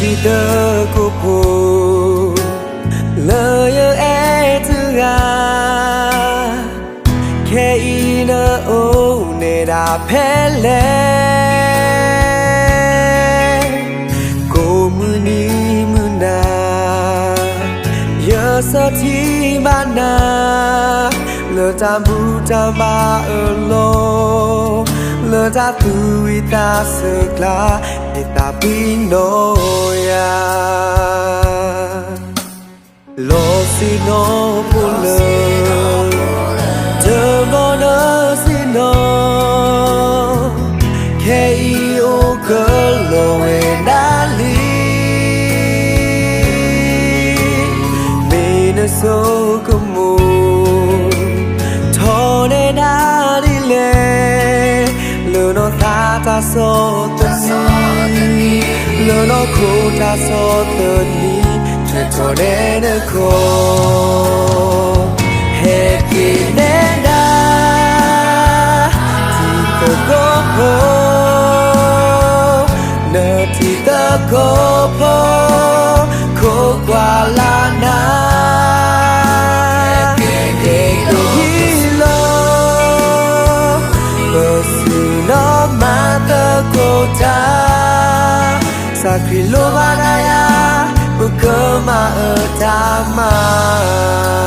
chỉ tớ cô phụ lời ế thứ à khe y nơ ô nê đà phê lê cô mư ni mư na nhớ sơ thi ba na lỡ ta bu ta ba ở lô lỡ ta tu ta sơ la để ta bin nôi à lo si no pula chờ nó nỡ si no khe o cơ lo e na li me na so como thọ ne na đi le lỡ nó ta so tani lỡ nó khô ta so tani cho nên cô hết kỳ nên đã thì tớ có phố nợ thì tớ có phố khô qua là na để tôi hi lo bờ sự nó mà tớ cô ta sa khi lô ba ya cơ mà ở ta mà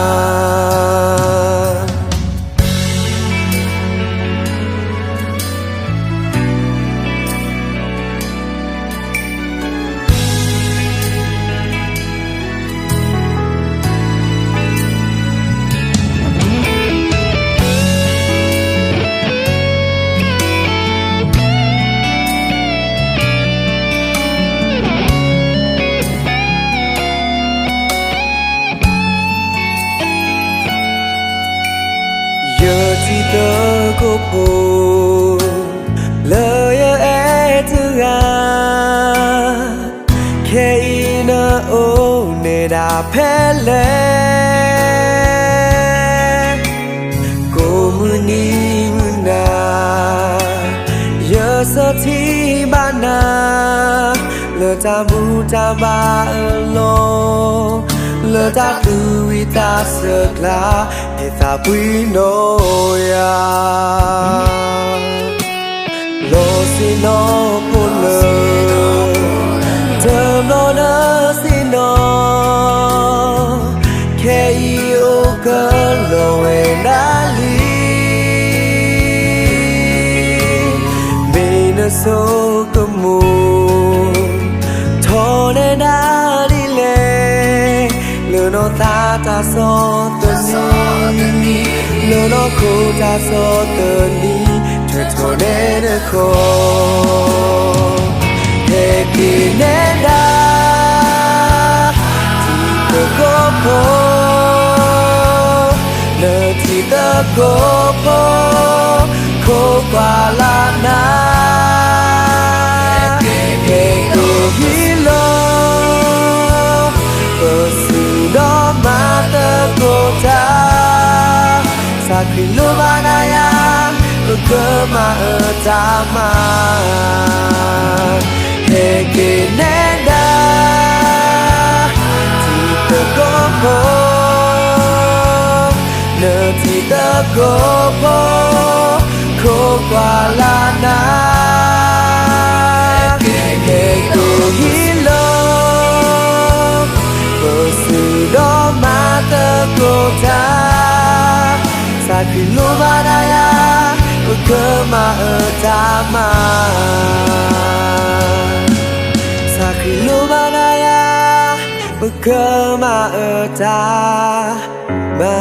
tớ cô phụ lời ế thứ à khe y nơ ô nê đà phê lê cô mư ni mư na nhớ sơ thi ba na lỡ ta bu ta ba ở lô lỡ ta tu ta sơ la để ta quý nôi à lo si no pun lơ thơm nó nỡ si no khe yêu cơ lo e na li me na so como thọ ne na đi le lỡ nó ta so tani lỡ nó khô ta so tani cho nên cô để kỳ nên đã thì tớ có phố nợ thì tớ có phố khô qua là na để cô hi lo ở sự đó mà tớ cô ta sa khi lô ba na ya cơ mà ở ta mà hệ kỳ nên đã thì tớ có phố nợ thì tớ có phố khô qua là na hệ kỳ hi lo ở sự đó mà tớ cô ta sa khi lô ba na ya cơ mà ở ta mà sa khi lô ba na ya cơ mà ở ta mà